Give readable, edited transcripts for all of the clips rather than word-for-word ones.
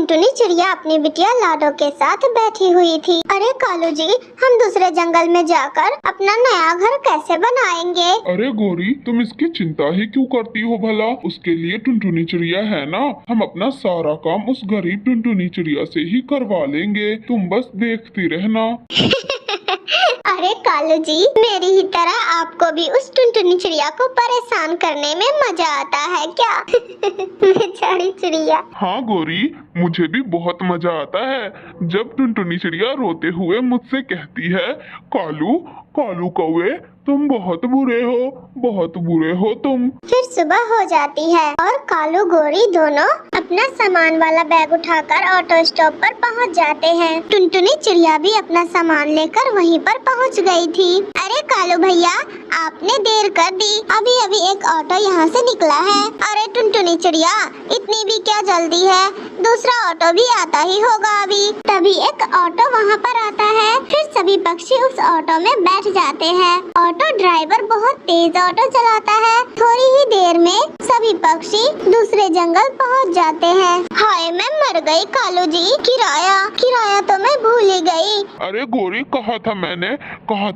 टुनटुनी चिड़िया अपनी बिटिया लाडो के साथ बैठी हुई थी। अरे कालू जी, हम दूसरे जंगल में जाकर अपना नया घर कैसे बनाएंगे? अरे गोरी, तुम इसकी चिंता ही क्यों करती हो भला? उसके लिए टुनटुनी चिड़िया है ना। हम अपना सारा काम उस गरीब टुनटुनी चिड़िया से ही करवा लेंगे, तुम बस देखती रहना। अरे कालू जी, मेरी ही तरह आपको भी उस टुनटुनी चिड़िया को परेशान करने में मजा आता है क्या? बेचारी चिड़िया। हाँ गोरी, मुझे भी बहुत मजा आता है जब टुनटुनी चिड़िया रोते हुए मुझसे कहती है, कालू कालू कौवे, तुम बहुत बुरे हो तुम। फिर सुबह हो जाती है और कालू गोरी दोनों अपना सामान वाला बैग उठाकर ऑटो स्टॉप पर पहुंच जाते हैं। टुनटुनी चिड़िया भी अपना सामान लेकर वहीं पर पहुंच गई थी। अरे कालू भैया, आपने देर कर दी, अभी अभी एक ऑटो यहाँ से निकला है। अरे टुनटुनी चिड़िया, इतनी भी क्या जल्दी है, दूसरा ऑटो भी आता ही होगा अभी। तभी एक ऑटो वहाँ पर आता है। फिर सभी पक्षी उस ऑटो में बैठ जाते हैं। ऑटो ड्राइवर बहुत तेज ऑटो चलाता है। थोड़ी ही देर में सभी पक्षी दूसरे जंगल पहुंच जाते हैं। हाय, मैं मर गई कालू जी, किराया तो मैं भूल ही गई। अरे गोरी, कहा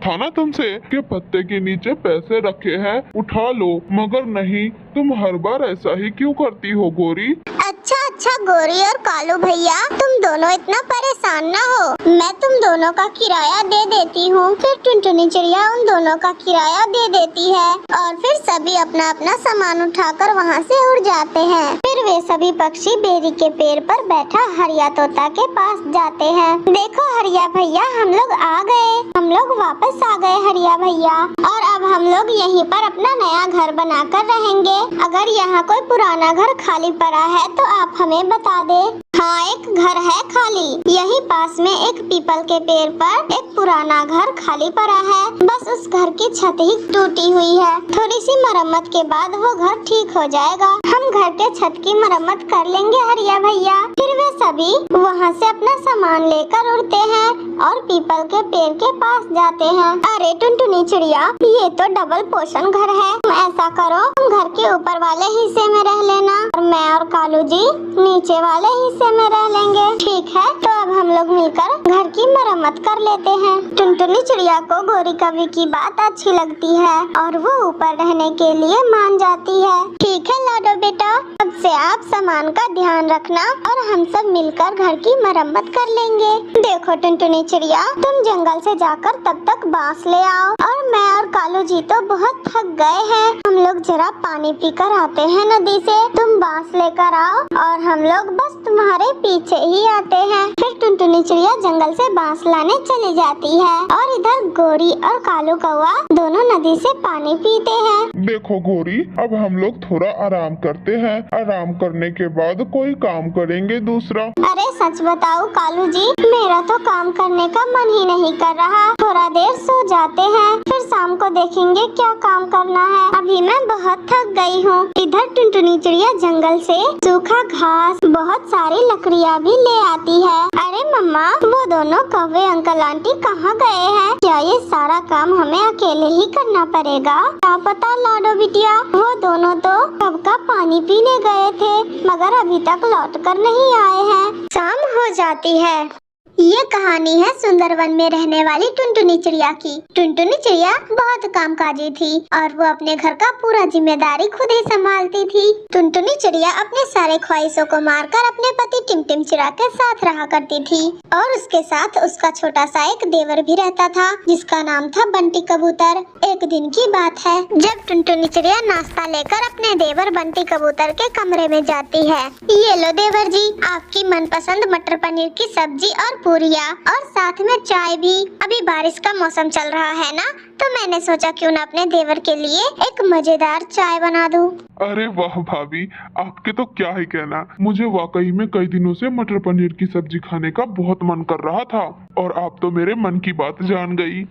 था ना तुमसे कि पत्ते के नीचे पैसे रखे हैं, उठा लो, मगर नहीं, तुम हर बार ऐसा ही क्यों करती हो गोरी? अच्छा गोरी और कालू भैया, तुम दोनों इतना परेशान ना हो, मैं तुम दोनों का किराया दे देती हूँ। फिर टुनटुनी चिड़िया उन दोनों का किराया दे देती है और फिर सभी अपना अपना सामान उठाकर वहाँ से उड़ जाते हैं। फिर वे सभी पक्षी बेरी के पेड़ पर बैठा हरिया तोता के पास जाते हैं। देखो हरिया भैया, हम लोग आ गए, हम लोग वापस आ गए हरिया भैया, और अब हम लोग यहीं पर अपना नया घर बनाकर रहेंगे। अगर यहाँ कोई पुराना घर खाली पड़ा है तो आप हमें बता दे। हाँ, एक घर है खाली, यहीं पास में एक पीपल के पेड़ पर एक पुराना घर खाली पड़ा है। बस उस घर की छत ही टूटी हुई है, थोड़ी सी मरम्मत के बाद वो घर ठीक हो जाएगा। हम घर के छत की मरम्मत कर लेंगे हरिया भैया। फिर वे सभी वहाँ से अपना सामान लेकर उड़ते हैं और पीपल के पेड़ के पास जाते हैं। अरे टुनटुनी चिड़िया, ये तो डबल पोर्शन घर है, तुम ऐसा करो, तुम घर के ऊपर वाले हिस्से में रह लेना और मैं और कालू जी नीचे वाले हिस्से में रह लेंगे। ठीक है, तो अब हम लोग मिलकर घर की मरम्मत कर लेते हैं। टुनटुनी चिड़िया को गोरी कवि की बात अच्छी लगती है और वो ऊपर रहने के लिए मान जाती है। ठीक है लाडो बेटा, अब से आप सामान का ध्यान रखना और हम सब मिलकर घर की मरम्मत कर लेंगे। देखो टुनटुनी चिड़िया, तुम जंगल से जाकर तब तक बांस ले आओ और मैं और कालू जी तो बहुत थक गए हैं, हम लोग जरा पानी पीकर आते हैं नदी से। तुम बांस लेकर आओ और हम लोग बस तुम्हारे पीछे ही आते हैं। फिर टुनटुनी चिड़िया जंगल से बांस लाने चली जाती है और इधर गोरी और कालू कौवा दोनों नदी से पानी पीते हैं। देखो गोरी, अब हम लोग थोड़ा आराम करते हैं, आराम करने के बाद कोई काम करेंगे दूसरा। अरे सच बताओ कालू जी, मेरा तो काम करने का मन ही नहीं कर रहा, थोड़ा देर सो जाते हैं, फिर शाम को देखेंगे क्या काम करना है। अभी मैं बहुत थक गई हूँ। इधर टुनटुनी चिड़िया जंगल से सूखा घास, बहुत सारी लकड़ियाँ भी ले आती है। अरे मम्मा, वो दोनों कौवे अंकल आंटी कहाँ गए हैं? क्या ये सारा काम हमें अकेले ही करना पड़ेगा? क्या पता लाडो बिटिया, वो दोनों तो कब का पानी पीने गए थे मगर अभी तक लौट कर नहीं आए हैं। शाम हो जाती है। ये कहानी है सुंदरवन में रहने वाली टुनटुनी चिड़िया की। टुनटुनी चिड़िया बहुत कामकाजी थी और वो अपने घर का पूरा जिम्मेदारी खुद ही संभालती थी। टुनटुनी चिड़िया अपने सारे ख्वाहिशों को मारकर अपने पति टिमटिम चिड़ा के साथ रहा करती थी और उसके साथ उसका छोटा सा एक देवर भी रहता था जिसका नाम था बंटी कबूतर। एक दिन की बात है जब टुनटुनी चिड़िया नाश्ता लेकर अपने देवर बंटी कबूतर के कमरे में जाती है। ये लो देवर जी, आपकी मनपसंद मटर पनीर की सब्जी और पूरियाँ और साथ में चाय भी। अभी बारिश का मौसम चल रहा है ना, तो मैंने सोचा क्यों न अपने देवर के लिए एक मजेदार चाय बना दूं। अरे वाह भाभी, आपके तो क्या ही कहना। मुझे वाकई में कई दिनों से मटर पनीर की सब्जी खाने का बहुत मन कर रहा था और आप तो मेरे मन की बात जान गई।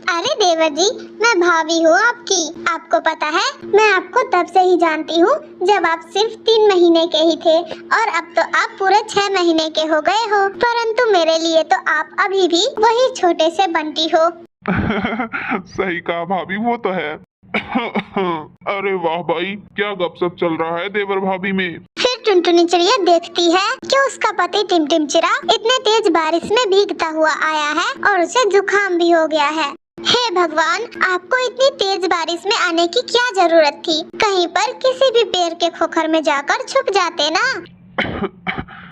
अरे देवर जी, मैं भाभी हूँ आपकी। आपको पता है, मैं आपको तब से ही जानती हूँ जब आप सिर्फ 3 महीने के ही थे और अब तो आप पूरे 6 महीने के हो गए हो, परंतु मेरे लिए तो आप अभी भी वही छोटे से बंटी हो। सही कहा भाभी, वो तो है। अरे वाह भाई, क्या गपशप चल रहा है देवर भाभी में। फिर टुनटुनी चिड़िया देखती है कि उसका पति टिमटिमचिरा इतने तेज बारिश में भीगता हुआ आया है और उसे जुकाम भी हो गया है। हे भगवान, आपको इतनी तेज बारिश में आने की क्या जरूरत थी? कहीं पर किसी भी पेड़ के खोखर में जाकर छुप जाते ना।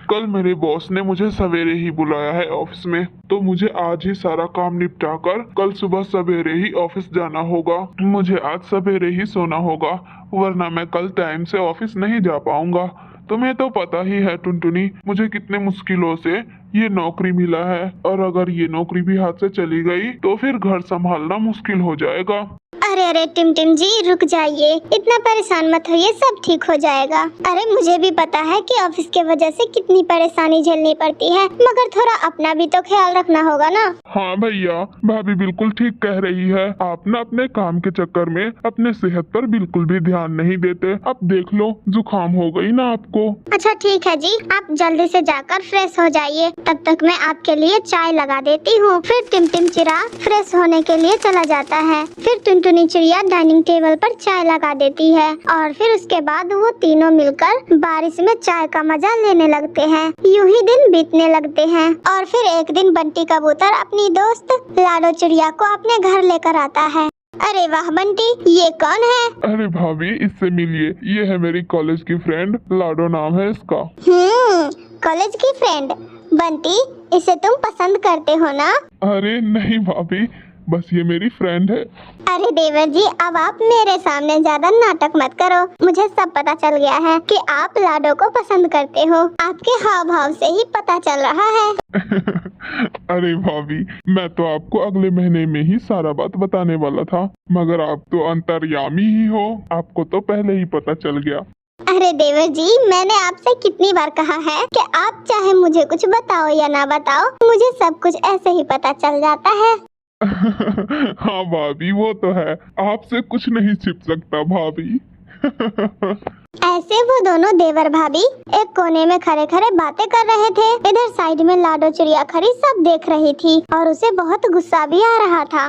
कल मेरे बॉस ने मुझे सवेरे ही बुलाया है ऑफिस में, तो मुझे आज ही सारा काम निपटाकर कल सुबह सवेरे ही ऑफिस जाना होगा। मुझे आज सवेरे ही सोना होगा, वरना मैं कल टाइम से ऑफिस नहीं जा पाऊंगा। तुम्हें तो पता ही है टुनटुनी, मुझे कितने मुश्किलों से ये नौकरी मिला है, और अगर ये नौकरी भी हाथ से चली गई तो फिर घर संभालना मुश्किल हो जाएगा। अरे अरे टिमटिम जी, रुक जाइए, इतना परेशान मत होइए, सब ठीक हो जाएगा। अरे मुझे भी पता है कि ऑफिस के वजह से कितनी परेशानी झेलनी पड़ती है, मगर थोड़ा अपना भी तो ख्याल रखना होगा ना। हाँ भैया, भाभी बिल्कुल ठीक कह रही है। आप ना अपने काम के चक्कर में अपने सेहत पर बिल्कुल भी ध्यान नहीं देते। अब देख लो, जुकाम हो गई ना आपको। अच्छा ठीक है जी, आप जल्दी से जाकर फ्रेश हो जाइए, तब तक मैं आपके लिए चाय लगा देती हूँ। फिर टिमटिमचिरा फ्रेश होने के लिए चला जाता है। फिर टुनटुनी चिड़िया डाइनिंग टेबल पर चाय लगा देती है और फिर उसके बाद वो तीनों मिलकर बारिश में चाय का मजा लेने लगते हैं। यूं ही दिन बीतने लगते हैं और फिर एक दिन बंटी कबूतर अपनी दोस्त लाडो चिड़िया को अपने घर लेकर आता है। अरे वाह बंटी, ये कौन है? अरे भाभी, इससे मिलिए, ये है मेरी कॉलेज की फ्रेंड, लाडो नाम है इसका। कॉलेज की फ्रेंड? बंटी, इसे तुम पसंद करते हो ना? अरे नहीं भाभी, बस ये मेरी फ्रेंड है। अरे देवर जी, अब आप मेरे सामने ज्यादा नाटक मत करो। मुझे सब पता चल गया है कि आप लाडो को पसंद करते हो, आपके हाव भाव से ही पता चल रहा है। अरे भाभी, मैं तो आपको अगले महीने में ही सारा बात बताने वाला था, मगर आप तो अंतर्यामी ही हो, आपको तो पहले ही पता चल गया। अरे देवर जी, मैंने आपसे कितनी बार कहा है कि आप चाहे मुझे कुछ बताओ या ना बताओ, मुझे सब कुछ ऐसे ही पता चल जाता है। हाँ भाभी, वो तो है, आपसे कुछ नहीं छिप सकता भाभी। ऐसे वो दोनों देवर भाभी एक कोने में खड़े खड़े बातें कर रहे थे। इधर साइड में लाडो चिड़िया खड़ी सब देख रही थी और उसे बहुत गुस्सा भी आ रहा था।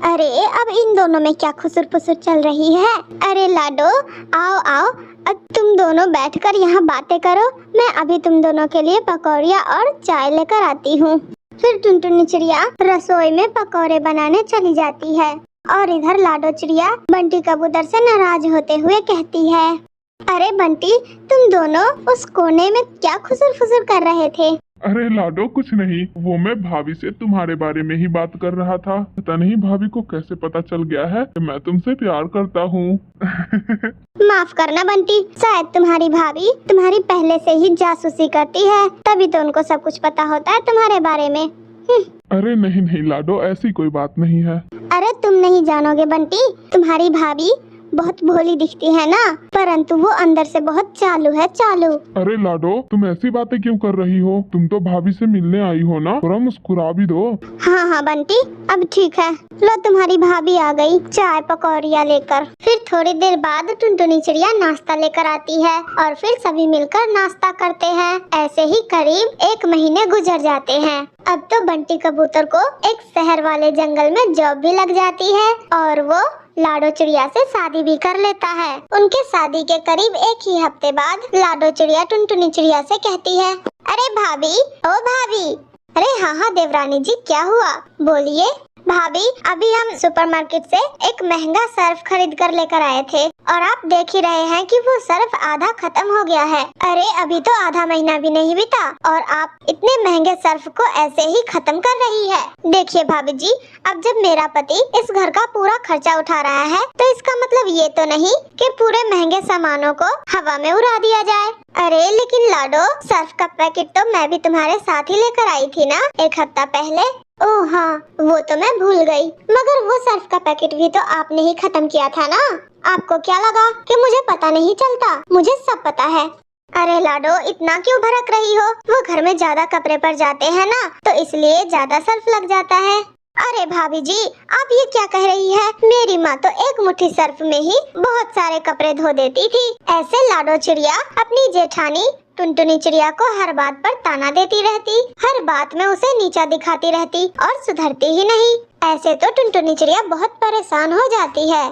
अरे अब इन दोनों में क्या खुसुर फुसुर चल रही है? अरे लाडो, आओ आओ, अब तुम दोनों बैठकर यहाँ बातें करो, मैं अभी तुम दोनों के लिए पकौड़िया और चाय लेकर आती हूँ। फिर टुनटुनी चिड़िया रसोई में पकौड़े बनाने चली जाती है और इधर लाडो चिड़िया बंटी कबूतर से नाराज होते हुए कहती है, अरे बंटी, तुम दोनों उस कोने में क्या खुसुर फुसुर कर रहे थे? अरे लाडो, कुछ नहीं, वो मैं भाभी से तुम्हारे बारे में ही बात कर रहा था। पता नहीं भाभी को कैसे पता चल गया है कि मैं तुमसे प्यार करता हूँ। माफ करना बंटी, शायद तुम्हारी भाभी तुम्हारी पहले से ही जासूसी करती है, तभी तो उनको सब कुछ पता होता है तुम्हारे बारे में। अरे नहीं नहीं लाडो, ऐसी कोई बात नहीं है। अरे तुम नहीं जानोगे बंटी, तुम्हारी भाभी बहुत भोली दिखती है ना, परंतु वो अंदर से बहुत चालू है, चालू। अरे लाडो, तुम ऐसी बातें क्यों कर रही हो? तुम तो भाभी से मिलने आई हो ना, थोड़ा मुस्कुरा भी दो। हाँ हाँ बंटी, अब ठीक है, लो तुम्हारी भाभी आ गई चाय पकौड़िया लेकर। फिर थोड़ी देर बाद टुनटुनी चिड़िया नाश्ता लेकर आती है और फिर सभी मिलकर नाश्ता करते हैं। ऐसे ही करीब 1 महीने गुजर जाते हैं। अब तो बंटी कबूतर को एक शहर वाले जंगल में जॉब भी लग जाती है और वो लाडो चिड़िया से शादी भी कर लेता है। उनके शादी के करीब 1 ही हफ्ते बाद लाडो चिड़िया टुनटुनी चिड़िया से कहती है, अरे भाभी, ओ भाभी। अरे हाँ हाँ देवरानी जी, क्या हुआ, बोलिए। भाभी, अभी हम सुपरमार्केट से एक महंगा सर्फ खरीद कर लेकर आए थे और आप देख ही रहे हैं कि वो सर्फ आधा खत्म हो गया है। अरे अभी तो आधा महीना भी नहीं बीता और आप इतने महंगे सर्फ को ऐसे ही खत्म कर रही है। देखिए भाभी जी, अब जब मेरा पति इस घर का पूरा खर्चा उठा रहा है तो इसका मतलब ये तो नहीं कि पूरे महंगे सामानों को हवा में उड़ा दिया जाए। अरे लेकिन लाडो, सर्फ का पैकेट तो मैं भी तुम्हारे साथ ही लेकर आई थी ना 1 हफ्ता पहले। ओह हाँ, वो तो मैं भूल गई, मगर वो सर्फ का पैकेट भी तो आपने ही खत्म किया था ना। आपको क्या लगा कि मुझे पता नहीं चलता? मुझे सब पता है। अरे लाडो, इतना क्यों भड़क रही हो? वो घर में ज्यादा कपड़े पड़ जाते हैं ना, तो इसलिए ज्यादा सर्फ लग जाता है। अरे भाभी जी, आप ये क्या कह रही है? मेरी माँ तो 1 मुट्ठी सर्फ में ही बहुत सारे कपड़े धो देती थी। ऐसे लाडो चिड़िया अपनी जेठानी टुनटुनी चिड़िया को हर बात पर ताना देती रहती, हर बात में उसे नीचा दिखाती रहती और सुधरती ही नहीं। ऐसे तो टुनटुनी चिड़िया बहुत परेशान हो जाती है।